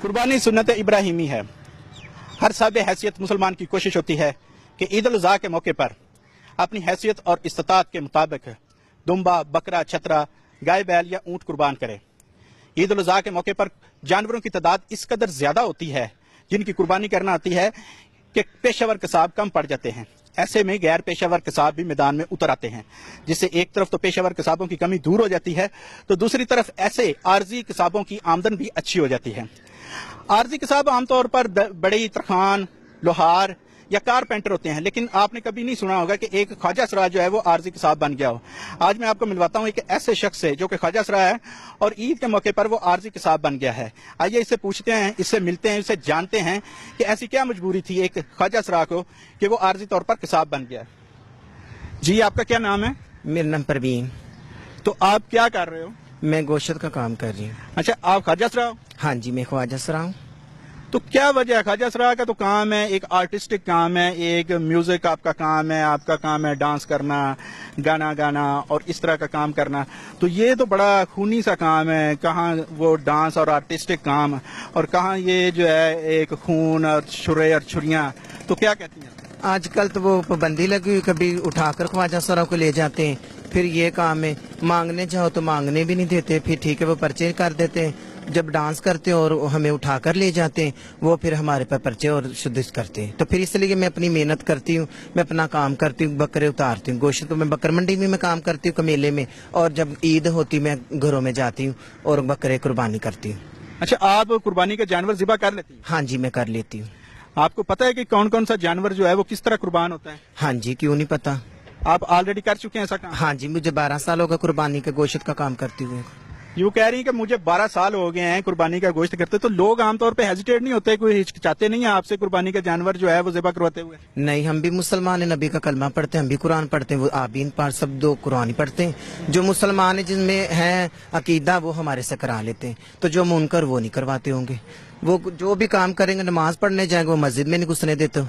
कुर्बानी सुन्नत इब्राहिमी है। हर साहिब हैसियत मुसलमान की कोशिश होती है कि ईद उल अज़हा के मौके पर अपनी हैसियत और इस्तात के मुताबिक दुम्बा, बकरा, छतरा, गाय, बैल या ऊँट कुर्बान करे। ईद उल अज़हा के मौके पर जानवरों की तादाद इस कदर ज़्यादा होती है जिनकी कुर्बानी करना आती है कि पेशावर कसाब कम पड़ जाते हैं। ऐसे में गैर पेशावर कसाब भी मैदान में उतर आते हैं, जिससे एक तरफ तो पेशावर कसाबों की कमी दूर हो जाती है तो दूसरी तरफ ऐसे आर्जी कसाबों की आमदन भी अच्छी हो जाती है। आर्जी कसाब आमतौर पर बड़े तरखान, लोहार या कारपेंटर होते हैं, लेकिन आपने कभी नहीं सुना होगा कि एक ख्वाजा सरा जो है वो आर्जी कसाब बन गया हो। आज मैं आपको मिलवाता हूँ एक ऐसे शख्स से जो कि ख्वाजा सरा है और ईद के मौके पर वो आर्जी कसाब बन गया है। आइए इससे पूछते हैं, इससे मिलते हैं, इससे जानते हैं कि ऐसी क्या मजबूरी थी एक ख्वाजा सरा को कि वो आर्जी तौर पर कसाब बन गया। जी, आपका क्या नाम है? मेरा नाम परवीन। तो आप क्या कर रहे हो? मैं गोश्त का काम कर रही हूँ। अच्छा, आप ख्वाजा सरा हो? हाँ जी, मैं ख्वाजा सरा हूँ। तो क्या वजह है? ख्वाजा सरा का तो काम है, एक आर्टिस्टिक काम है, एक म्यूजिक आपका काम है, आपका काम है डांस करना, गाना गाना और इस तरह का काम करना। तो ये तो बड़ा खूनी सा काम है, कहाँ वो डांस और आर्टिस्टिक काम और कहाँ ये जो है एक खून और छुरे और छुरियां। तो क्या कहती हैं? आजकल तो वो पाबंदी लगी हुई, कभी उठाकर ख्वाजा सरा को ले जाते हैं, फिर ये काम है, मांगने चाहो तो मांगने भी नहीं देते, फिर ठीक है वो पर्चे कर देते हैं। जब डांस करते हैं और हमें उठाकर ले जाते हैं, वो फिर हमारे पर पर्चे और शुद्ध करते हैं। तो फिर इसलिए मैं अपनी मेहनत करती हूँ, मैं अपना काम करती हूँ, बकरे उतारती हूँ, गोश्त तो मैं बकर मंडी में मैं काम करती हूँ, कमेले में, और जब ईद होती मैं घरों में जाती हूँ और बकरे कुर्बानी करती हूँ। अच्छा, आप कुर्बानी के जानवर ज़िबा कर लेती हैं? हाँ जी, मैं कर लेती हूँ। आपको पता है कि कौन कौन सा जानवर जो है वो किस तरह कुर्बान होता है? हाँ जी, क्यों नहीं पता। आप ऑलरेडी कर चुके हैं ऐसा काम? हाँ जी, मुझे 12 साल हो गए कुर्बानी के गोश्त का काम करती हुए। यूँ कह रही हैं कि मुझे 12 साल हो गए हैं कुर्बानी का गोश्त करते। तो लोग आमतौर पे हेजिटेट नहीं होते, कोई हिचकिचाते नहीं है आपसे कुर्बानी का जानवर जो है वो ज़िबा करवाते हुए? नहीं, हम भी मुसलमान हैं, नबी का कलमा पढ़ते हैं, हम भी कुरान पढ़ते हैं, वो आप भी इन पार सब दो कुरान ही पढ़ते हैं। जो मुसलमान है जिनमें है अकीदा वो हमारे से करा लेते हैं, तो जो मुनकर वो नहीं करवाते होंगे। वो जो भी काम करेंगे, नमाज पढ़ने जाएंगे, वो मस्जिद में नहीं घुसने देते हो।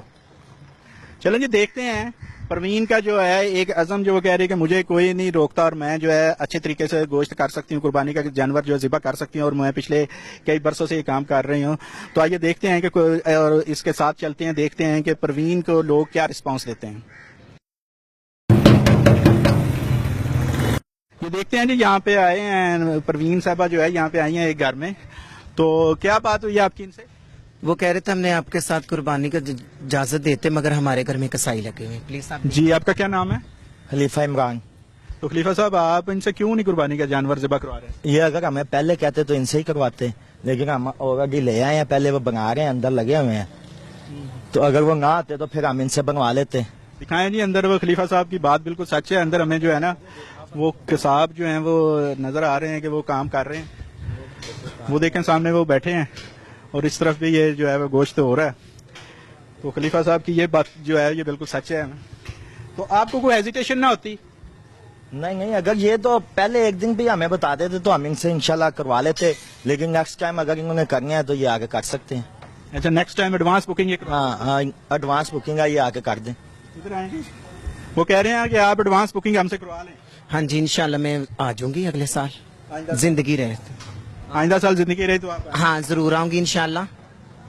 चलो जी, देखते हैं परवीन का जो है एक अज़म जो वो कह रही है कि मुझे कोई नहीं रोकता और मैं जो है अच्छे तरीके से गोश्त कर सकती हूँ, कुर्बानी का जानवर जो है ज़िबा कर सकती हूँ और मैं पिछले कई बरसों से ये काम कर रही हूँ। तो आइए देखते हैं कि और इसके साथ चलते हैं, देखते हैं कि परवीन को लोग क्या रिस्पॉन्स देते हैं। ये देखते हैं जी, यहाँ पे आए हैं परवीन साहबा जो है यहाँ पे आई हैं एक घर में। तो क्या बात हुई आपकी इनसे? वो कह रहे थे हमने आपके साथ कुर्बानी का इजाजत देते, मगर हमारे घर में कसाई लगे हुए। प्लीज आप। जी, आपका क्या नाम है? खलीफा इमरान। तो खलीफा साहब, आप इनसे क्यों नहीं कुर्बानी का जानवर ज़िबा करवा रहे हैं? ये अगर हमें पहले कहते तो इनसे ही करवाते, लेकिन हम ऑलरेडी ले आए हैं, पहले वो बना रहे हैं, अंदर लगे हुए हैं। तो अगर वो ना आते तो फिर हम इनसे बनवा लेते। दिखाएं जी अंदर। वो खलीफा साहब की बात बिल्कुल सच है, अंदर हमें जो है ना वो कसाब जो है वो नजर आ रहे हैं कि वो काम कर रहे हैं। वो देखें सामने वो बैठे हैं और इस तरफ भी ये जो है वो गोश्त हो रहा है। तो खलीफा साहब की ये बात जो है ये बिल्कुल सच है। तो आपको कोई हेजिटेशन ना होती? नहीं, अगर ये तो पहले एक दिन भी हमें बता देते तो हम इनसे इंशाल्लाह करवा लेते, लेकिन नेक्स्ट टाइम अगर इन्होंने करने हैं तो ये आगे कर सकते हैं। अच्छा, नेक्स्ट टाइम एडवांस बुकिंग ये? हाँ, एडवांस बुकिंग है, ये आगे कर दें। इधर आएंगे। वो कह रहे हैं कि आप एडवांस बुकिंग हमसे करवा लें। हाँ जी, इंशाल्लाह मैं आ जाऊंगी अगले साल, जिंदगी रहे। आइंदा साल जिंदगी रही तो आप? हाँ, जरूर आऊंगी इंशाल्लाह।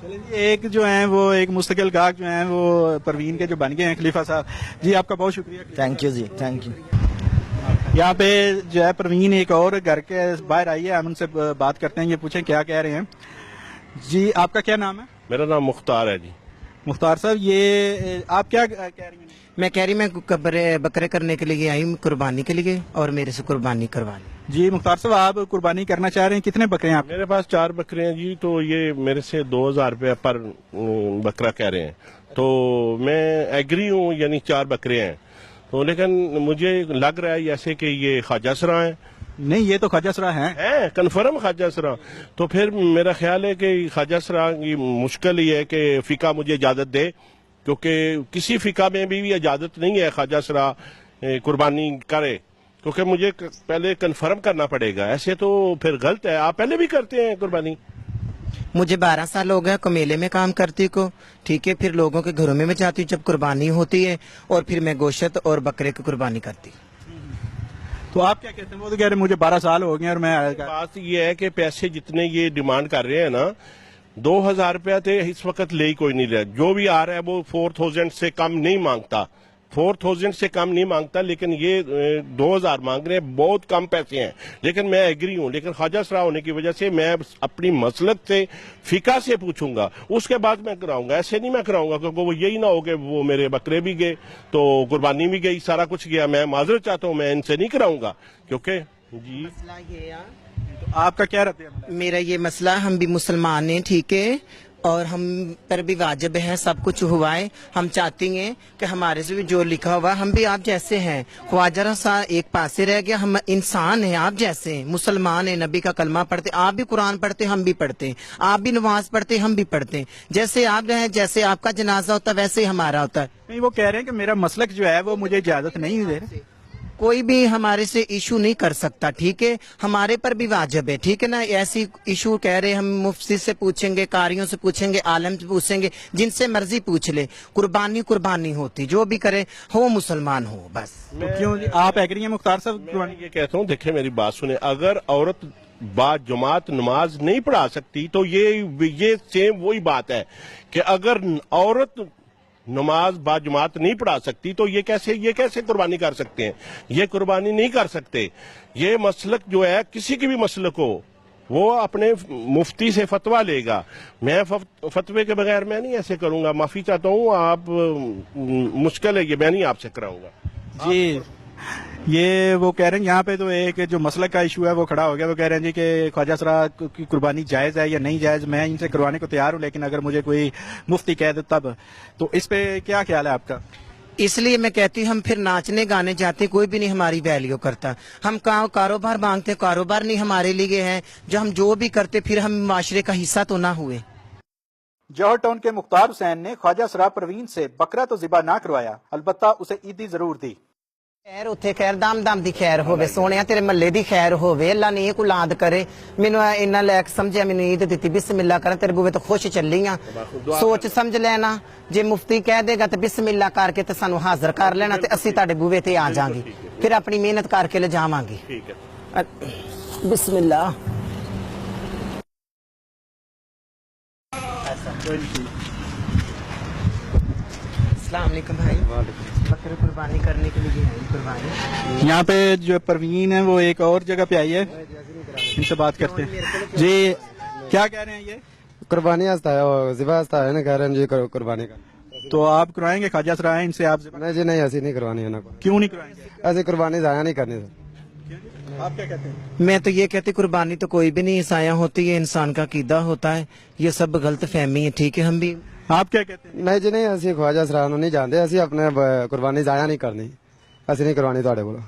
चलिए जी, एक जो है वो एक मुस्तकिल गाहक जो है वो परवीन के जो बन गए हैं खलीफा साहब जी, आपका बहुत शुक्रिया। थैंक यू जी, थैंक यू। यहाँ पे जो है परवीन एक और घर के बाहर आई है, हम उनसे बात करते हैं, ये पूछें क्या कह रहे हैं। जी, आपका क्या नाम है? मेरा नाम मुख्तार है जी। मुख्तार साहब, ये आप क्या कह रही हैं? मैं कह रही मैं बकरे करने के लिए आई हूँ, कुर्बानी के लिए, और मेरे से कुर्बानी करवा ली। जी मुख्तार साहब, आप कुर्बानी करना चाह रहे हैं, कितने बकरे हैं आप? मेरे पास 4 बकरे हैं जी। तो ये मेरे से 2000 रुपये पर बकरा कह रहे हैं, तो मैं एग्री हूँ, यानी 4 बकरे हैं। तो लेकिन मुझे लग रहा है जैसे कि ये ख्वाजा सरा है। नहीं, ये तो ख्वाजा सरा है कन्फर्म ख्वाजा सरा। तो फिर मेरा ख्याल है कि ख्वाजा सरा की मुश्किल ही है कि फिका मुझे इजाजत दे, क्योंकि किसी फिका में भी इजाजत नहीं है ख्वाजा सरा कुर्बानी करे, क्योंकि मुझे पहले कन्फर्म करना पड़ेगा। ऐसे तो फिर गलत है। आप पहले भी करते हैं कुर्बानी? मुझे 12 साल हो गए कमेले में काम करती को, ठीक है। फिर लोगों के घरों में मैं जाती हूँ जब कुर्बानी होती है, और फिर मैं गोश्त और बकरे की कुर्बानी करती। तो आप क्या कहते हैं? वो तो कह रहे मुझे 12 साल हो गए और मैं। बात ये है कि पैसे जितने ये डिमांड कर रहे हैं ना, 2000 रुपया तो इस वक्त ले ही कोई नहीं रहा, जो भी आ रहा है वो 4000 से कम नहीं मांगता, 4000 से कम नहीं मांगता, लेकिन ये 2000 मांग रहे हैं, बहुत कम पैसे हैं। लेकिन मैं एग्री हूं, लेकिन ख्वाजा सरा होने की वजह से मैं अपनी मसलक से फिका से पूछूंगा, उसके बाद मैं कराऊंगा, ऐसे नहीं मैं कराऊंगा, क्योंकि वो यही ना हो कि वो मेरे बकरे भी गए तो कुर्बानी भी गई, सारा कुछ गया। मैं माजरत चाहता हूं, मैं इनसे नहीं कराऊंगा, क्योंकि जी मसला ये है, तो आपका क्या रद्द अमल है? मेरा ये मसला, हम भी मुसलमान हैं, ठीक है, और हम पर भी वाजिब है, सब कुछ हुआ है, हम चाहते हैं कि हमारे से भी जो लिखा हुआ, हम भी आप जैसे हैं, ख्वाजा सा एक पासे रह गया, हम इंसान हैं, आप जैसे हैं, मुसलमान हैं, नबी का कलमा पढ़ते, आप भी कुरान पढ़ते, हम भी पढ़ते हैं, आप भी नमाज पढ़ते, हम भी पढ़ते हैं, जैसे आप हैं, जैसे आपका जनाजा होता है वैसे ही हमारा होता है। नहीं, वो कह रहे हैं कि मेरा मसलक जो है वो मुझे इजाजत नहीं दे रहे। कोई भी हमारे से इशू नहीं कर सकता, ठीक है, हमारे पर भी वाजिब है, ठीक है ना। ऐसी इशू कह रहे, हम मुफ्ती से पूछेंगे, कारियों से पूछेंगे, आलम से पूछेंगे, जिनसे मर्जी पूछ ले, कुर्बानी कुर्बानी होती, जो भी करे हो मुसलमान हो बस। तो क्यों आप एग्री हैं मुख्तार साहब? मैं ये कहता हूँ, देखिए मेरी बात सुने, अगर औरत बाजमात नमाज नहीं पढ़ा सकती तो ये सेम वही बात है कि अगर औरत नमाज बाजमात नहीं पढ़ा सकती तो ये कैसे कुर्बानी कर सकते हैं? ये कुर्बानी नहीं कर सकते। ये मसलक जो है, किसी की भी मसलक हो, वो अपने मुफ्ती से फतवा लेगा। मैं फतवे के बगैर मैं नहीं ऐसे करूंगा, माफी चाहता हूँ, आप मुश्किल है, ये मैं नहीं आपसे कराऊंगा जी। ये वो कह रहे हैं यहाँ पे तो एक जो मसलक का इशू है वो खड़ा हो गया। वो कह रहे हैं जी कि ख्वाजा सरा की कुर्बानी जायज़ है या नहीं जायज़, मैं इनसे करवाने को तैयार हूँ, लेकिन अगर मुझे कोई मुफ्ती कह दे तब। तो इस पे क्या ख्याल है आपका? इसलिए मैं कहती हूँ, हम फिर नाचने गाने जाते, कोई भी नहीं हमारी वैल्यू करता, हम कारोबार मांगते, कारोबार नहीं हमारे लिए है, जो हम जो भी करते फिर हम माशरे का हिस्सा तो ना हुए। जौहर टाउन के मुख्तार हुसैन ने ख्वाजा सरा परवीन से बकरा तो ज़िबा ना करवाया, अलबत्ता उसे ईदी जरूर दी। खैर उत्थे खैर दाम दी खैर होवे, सोनिया तेरे मल्ले दी खैर होवे, अल्लाह ने एक औलाद करे, मैनू इन्ना लैक समझिया, मैनू ईद दिती, बिस्मिल्लाह कर, तेरे बूवे तो खुश चली आ, सोच समझ लेना, जे मुफ्ती कह देगा तो बिस्मिल्लाह करके ते सानू हाजिर कर लेना, ते असी तुहाडे बूवे ते आ जांगे, फिर अपनी मेहनत करके ले जावांगे। ठीक है, बिस्मिल्लाह। अस्सलाम वालेकुम भाई, बकरे कुर्बानी करने के लिए है कुर्बानी। यहाँ पे जो परवीन है वो एक और जगह पे आई है, इनसे बात करते हैं। जी क्या कह रहे हैं ये? कुर्बानी हस्ता है और ज़िबा हस्ता है ना, कह रहे हैं जी कुर्बानी का। तो आप करवाएंगे? ख्वाजा सरा है, इनसे आप ज़िबा- नहीं जी नहीं, ऐसी नहीं करवानी है ना, क्यों नहीं करवाएंगे? ऐसी कुर्बानी जाया नहीं करनी सर। आप क्या कहते हैं? मैं तो ये कहती, कुर्बानी तो कोई भी नहीं साया होती है, इंसान का कीदा होता है, ये सब गलत फहमी है, ठीक है। हम भी, आप क्या कहते हैं? नहीं जी नहीं, ਅਸੀਂ ख्वाजा सरा ਨੂੰ नहीं जानते, ਅਸੀਂ अपने कुर्बानी जाया नहीं करनी, ਅਸੀਂ नहीं करवानी ਤੁਹਾਡੇ ਕੋਲ।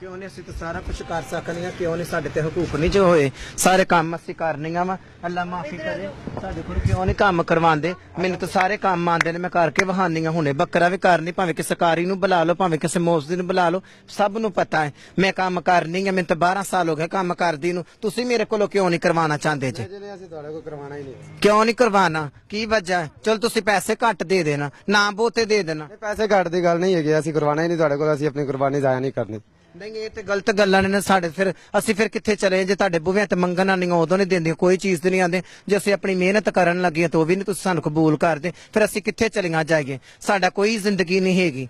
ਕਿਉਂ ਨਹੀਂ, ਅਸੀਂ ਤਾਂ ਸਾਰਾ ਕੁਝ ਕਰ ਸਕਨੇ ਆ, ਕਿਉਂ ਨਹੀਂ ਸਾਡੇ ਤੇ ਹਕੂਕ ਨਹੀਂ ਜੋ ਹੋਏ, ਸਾਰੇ ਕੰਮ ਅਸੀਂ ਕਰਨੀਆਂ ਵਾ, ਅੱਲਾ ਮਾਫੀ ਕਰੇ, ਸਾਡੇ ਕੋਲ ਕਿਉਂ ਨਹੀਂ ਕੰਮ ਕਰਵਾਉਂਦੇ, ਮੈਨੂੰ ਤਾਂ ਸਾਰੇ ਕੰਮ ਆਉਂਦੇ ਨੇ, ਮੈਂ ਕਰਕੇ ਵਹਾਨੀ ਆ, ਹੁਣੇ ਬੱਕਰਾ ਵੀ ਕਰਨੀ, ਭਾਵੇਂ ਕਿਸੇ ਕਾਰੀ ਨੂੰ ਬੁਲਾ ਲਓ, ਭਾਵੇਂ ਕਿਸੇ ਮੌਸਦੀ ਨੂੰ ਬੁਲਾ ਲਓ, ਸਭ ਨੂੰ ਪਤਾ ਹੈ ਮੈਂ ਕੰਮ ਕਰਨੀ ਆ, ਮੈਨੂੰ ਤਾਂ 12 ਸਾਲ ਹੋ ਗਏ ਕੰਮ ਕਰਦੀ ਨੂੰ, ਤੁਸੀਂ ਮੇਰੇ ਕੋਲੋਂ ਕਿਉਂ ਨਹੀਂ ਕਰਵਾਉਣਾ ਚਾਹੁੰਦੇ ਜੀ? ਜੀ ਨਹੀਂ, ਅਸੀਂ ਤੁਹਾਡੇ ਕੋਲ ਕਰਵਾਣਾ ਹੀ ਨਹੀਂ। ਕਿਉਂ ਨਹੀਂ ਕਰਵਾਉਣਾ, ਕੀ ਵਜ੍ਹਾ ਹੈ? ਚਲ ਤੁਸੀਂ ਪੈਸੇ ਘੱਟ ਦੇ ਦੇਣਾ, ਨਾ ਬਹੁਤੇ ਦੇ ਦੇਣਾ। ਨਹੀਂ, ਪੈਸੇ ਘੱਟ ਦੀ ਗੱਲ ਨਹੀਂ ਹੈਗੀ, ਅਸੀਂ ਕਰਵਾਣਾ ਹੀ ਨਹੀਂ ਤੁਹਾਡੇ ਕੋਲ, ਅਸੀਂ ਆਪਣੀ ਕੁਰਬਾਨੀ ਜਾਇਆ ਨਹੀਂ ਕਰਨੀ। ਨਹੀਂ ਇਹ ਤੇ ਗਲਤ ਗੱਲਾਂ ਨੇ ਸਾਡੇ, ਫਿਰ ਅਸੀਂ ਫਿਰ ਕਿੱਥੇ ਚਲੇ? ਜੇ ਤੁਹਾਡੇ ਬੂਹਿਆਂ ਤੇ ਮੰਗਣਾ ਨਹੀਂ ਉਦੋਂ ਨਹੀਂ ਦਿੰਦੇ, ਕੋਈ ਚੀਜ਼ ਤੇ ਨਹੀਂ ਆਂਦੇ, ਜੇ ਅਸੀਂ ਆਪਣੀ ਮਿਹਨਤ ਕਰਨ ਲੱਗੇ ਤਾਂ ਉਹ ਵੀ ਨਹੀਂ ਤੁਸੀਂ ਸਾਨੂੰ ਕਬੂਲ ਕਰਦੇ, ਫਿਰ ਅਸੀਂ ਕਿੱਥੇ ਚਲੀਆਂ ਜਾਈਏ? ਸਾਡਾ ਕੋਈ ਜ਼ਿੰਦਗੀ ਨਹੀਂ ਹੈਗੀ,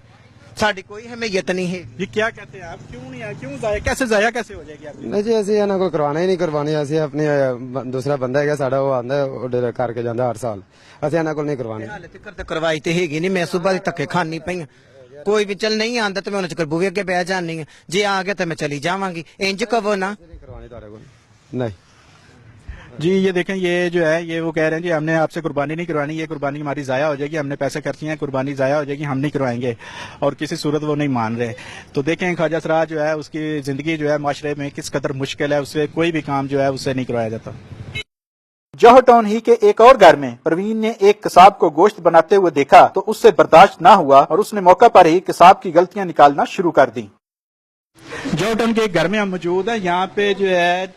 ਸਾਡੀ ਕੋਈ ਹਮੀਅਤ ਨਹੀਂ ਹੈ। जी क्या कहते हैं आप? क्यों नहीं आए? क्यों जाया? कैसे जाया कैसे हो जाएगी आपकी? ਨਹੀਂ ਜੀ, ਅਸੀਂ ਇਹਨਾਂ ਕੋਲ ਕਰਵਾਣਾ ਹੀ ਨਹੀਂ ਕੁਰਬਾਨੀ, ਅਸੀਂ ਆਪਣੀ ਦੂਸਰਾ ਬੰਦਾ ਹੈਗਾ ਸਾਡਾ, ਉਹ ਆਂਦਾ ਆਰਡਰ ਕਰਕੇ ਜਾਂਦਾ ਹਰ ਸਾਲ, ਅਸੀਂ ਇਹਨਾਂ ਕੋਲ ਨਹੀਂ ਕਰਵਾਣੀ। ਹਾਲੇ ਤੱਕ ਤਾਂ ਕਰਵਾਈ ਤੇ ਹੈਗੀ ਨਹੀਂ, ਮੈਂ ਸੁਬਾਹ ਦੀ ਧੱਕੇ ਖਾਣੀ ਪਈ ਆਂ। ਕੋਈ ਵੀ ਚਲ ਨਹੀਂ ਆਂਦਾ ਤੇ ਮੈਂ ਉਹਨਾਂ ਚ ਬੂਹੇ ਅੱਗੇ ਬਹਿ ਜਾਣੀ ਆ, ਜੇ ਆ ਗਿਆ ਤਾਂ ਮੈਂ ਚਲੀ ਜਾਵਾਂਗੀ, ਇੰਜ ਕਹੋ ਨਾ। नहीं करवानी ਤੁਹਾਡੇ ਕੋਲ, नहीं। जी ये देखें, ये जो है ये वो कह रहे हैं जी हमने आपसे कुर्बानी नहीं करवानी, ये कुर्बानी हमारी जाया हो जाएगी, हमने पैसे खर्चे हैं, कुर्बानी जाया हो जाएगी, हम नहीं करवाएंगे, और किसी सूरत वो नहीं मान रहे। तो देखें ख्वाजा सरा जो है उसकी जिंदगी जो है माशरे में किस कदर मुश्किल है, उससे कोई भी काम जो है उससे नहीं करवाया जाता। जौहर टाउन ही के एक और घर में परवीन ने एक कसाब को गोश्त बनाते हुए देखा तो उससे बर्दाश्त ना हुआ और उसने मौका पर ही कसाब की गलतियां निकालना शुरू कर दी। जौहर टाउन के एक घर में हम मौजूद हैं, यहाँ पे जो है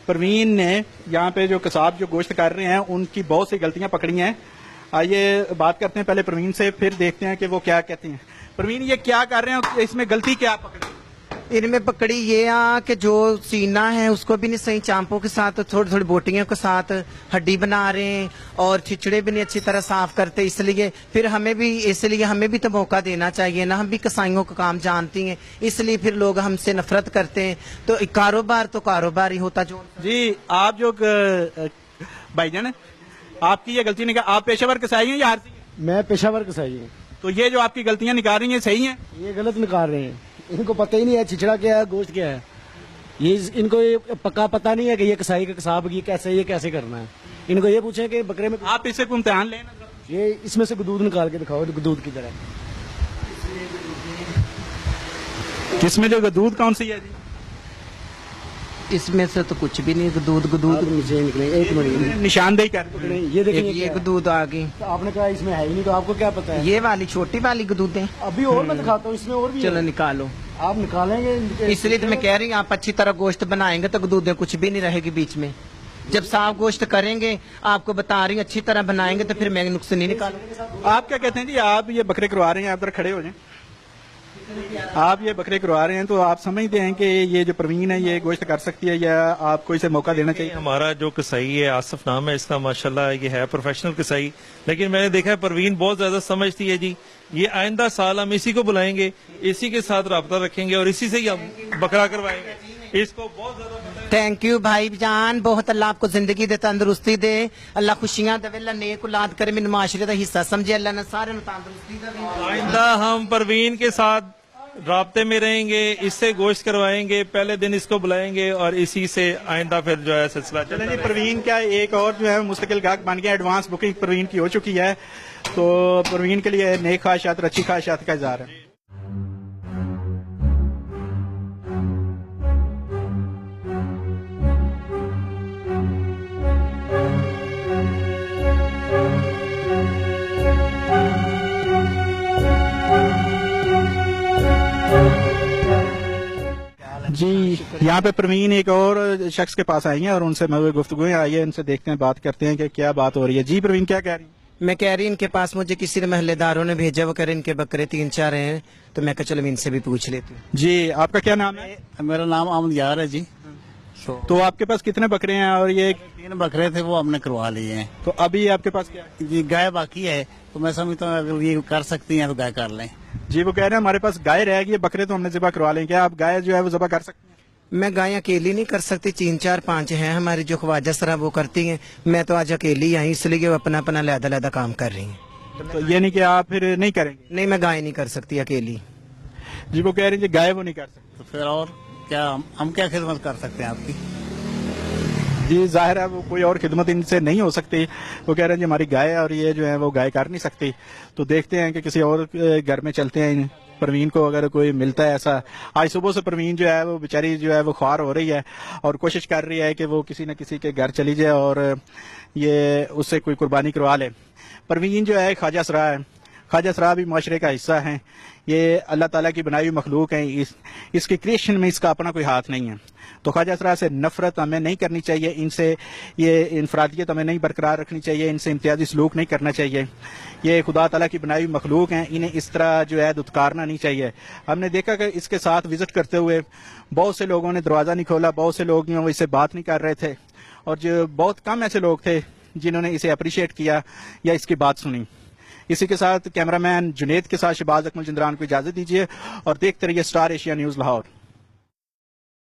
परवीन ने यहाँ पे जो कसाब जो गोश्त कर रहे हैं उनकी बहुत सी गलतियां पकड़ी हैं। आइए बात करते हैं पहले परवीन से, फिर देखते हैं कि वो क्या कहते हैं। परवीन ये क्या कर रहे हैं, इसमें गलती क्या पकड़ी? इनमें पकड़ी ये कि जो सीना है उसको भी नहीं सही चांपों के साथ, थोड़ी थोड़ी बोटियों के साथ हड्डी बना रहे हैं और छिचड़े भी नहीं अच्छी तरह साफ करते, इसलिए फिर हमें भी तो मौका देना चाहिए ना। हम भी कसाईयों का काम जानती हैं, इसलिए फिर लोग हमसे नफरत करते हैं। तो कारोबार तो कारोबार ही होता जो। जी आप जो भाईजान आपकी ये गलती नहीं, आप पेशेवर कसाई हैं या आरसी? मैं पेशावर कसाई हूँ। तो ये जो आपकी गलतियां निकाल रही हैं सही हैं? ये गलत निकाल रहे हैं, इनको पता ही नहीं है छिछड़ा क्या है, गोश्त क्या है। ये इनको ये पक्का पता नहीं है कि ये कसाई का कसाब की कैसे करना है। इनको ये पूछे कि बकरे में आप इससे कोई इम्तिहान लेना। ये इसमें से दूध निकाल के दिखाओ, दूध की तरह। किसमें जो दूध कौन सी है जी? इसमें से तो कुछ भी नहीं, दूध नीचे निकले एक मिनट, निशानदेही कर ये देखिए ये दूध आ गई। तो आपने कहा इसमें है ही नहीं, तो आपको क्या पता है? ये वाली छोटी वाली दूध है। अभी और मैं दिखाता हूँ, इसमें और भी चलो है। निकालो। आप निकालेंगे इसलिए तो मैं कह रही हूँ आप अच्छी तरह गोश्त बनाएंगे तो दूध कुछ भी नहीं रहेगी बीच में। जब साफ गोश्त करेंगे, आपको बता रही हूँ अच्छी तरह बनाएंगे तो फिर मैं नुक्स नहीं निकालूंगी। आप क्या कहते हैं जी? आप ये बकरे करवा रहे हैं, आप जरा खड़े हो जाएं। आप ये बकरे करवा रहे हैं तो आप समझते हैं कि ये जो प्रवीण है ये गोश्त कर सकती है या आपको इसे मौका देना चाहिए? हमारा जो कसाई है, आसिफ नाम है इसका, माशाल्लाह ये है प्रोफेशनल कसाई, लेकिन मैंने देखा है परवीन बहुत ज्यादा समझती है जी। ये आइंदा साल हम इसी को बुलाएंगे, इसी के साथ राब्ता रखेंगे और इसी से ही हम बकरा करवाएंगे। इसको बहुत ज्यादा पता है। थैंक यू भाई जान, बहुत अल्लाह आपको जिंदगी दे, तंदुरुस्ती दे, अल्लाह खुशियां दे, अल्लाह नेक औलाद करे, मेरे माशरे का हिस्सा समझे, अल्लाह ने सारे तंदुरुस्ती दे। आइंदा हम परवीन के साथ राब्ते में रहेंगे, इससे गोश्त करवाएंगे, पहले दिन इसको बुलाएंगे और इसी से आइंदा फिर जो है सिलसिला चलें जी, प्रवीण क्या एक और जो है मुस्तकिल गाहक बन गया। एडवांस बुकिंग प्रवीण की हो चुकी है, तो प्रवीण के लिए नेक ख्वाहिशात और अच्छी ख्वाहिशात का इज़हार है। जी यहाँ पे प्रवीण एक और शख्स के पास आई हैं और उनसे गुफ्तगू आई है, इनसे देखते हैं, बात करते हैं कि क्या बात हो रही है। जी प्रवीण क्या कह रही है? मैं कह रही इनके पास मुझे किसी ने महल्लेदारों ने भेजा, वो कह रहे इनके बकरे 3-4 हैं, तो मैं कहा चलो मैं इनसे भी पूछ लेती हूँ। जी आपका क्या नाम है? मेरा नाम अहमद यार है जी। तो आपके पास कितने बकरे हैं? और ये 3 बकरे थे वो हमने करवा लिए हैं। तो अभी आपके पास क्या है? जी गाय बाकी है, तो मैं समझता हूँ अगर ये कर सकती हैं तो गाय कर लें। जी वो कह रहे हैं हमारे पास गाय रहेगी, ये बकरे तो हमने ज़िबा करवा लें, क्या आप गाय जो है वो ज़िबा कर सकते हैं? मैं गाय अकेली नहीं कर सकती, 3-4-5 हैं हमारी जो ख्वाजा सरा वो करती हैं। मैं तो आज अकेली आई, इसलिए वो अपना अपना लहदा काम कर रही हैं। तो ये नहीं कि आप फिर नहीं करेंगे? नहीं, मैं गाय नहीं कर सकती अकेली। जी वो कह रहे हैं गाय वो नहीं कर सकते। तो फिर और क्या हम क्या खिदमत कर सकते हैं आपकी? जी जाहिर है वो कोई और खिदमत इनसे नहीं हो सकती। वो कह रहे हैं जी हमारी गाय है और ये जो है वो गाय कर नहीं सकती। तो देखते हैं कि किसी और घर में चलते हैं, प्रवीण को अगर कोई मिलता है ऐसा। आज सुबह से प्रवीण जो है वो बेचारी जो है वो ख्वार हो रही है और कोशिश कर रही है कि वो किसी न किसी के घर चली जाए और ये उससे कोई कुर्बानी करवा ले। प्रवीण जो है ख्वाजा सरा है, ख्वाजा सरा भी माशरे का हिस्सा हैं। ये अल्लाह ताला की बनाई हुई मखलूक है, इसके क्रिएशन में इसका अपना कोई हाथ नहीं है। तो ख्वाजा सरा से नफरत हमें नहीं करनी चाहिए, इनसे ये इनफरादियत हमें नहीं बरकरार रखनी चाहिए, इनसे इम्तियाजी सलूक नहीं करना चाहिए। ये खुदा ताला की बनाई हुई मखलूक हैं, इन्हें इस तरह जो है दुत्कारना नहीं चाहिए। हमने देखा कि इसके साथ विजिट करते हुए बहुत से लोगों ने दरवाज़ा नहीं खोला, बहुत से लोग इससे बात नहीं कर रहे थे और जो बहुत कम ऐसे लोग थे जिन्होंने इसे अप्रिशिएट किया या इसकी बात सुनी। इसी के साथ कैमरामैन जुनेद के साथ शहबाज अकमल जिंदरान को इजाजत दीजिए और देखते रहिए स्टार एशिया न्यूज़ लाहौर।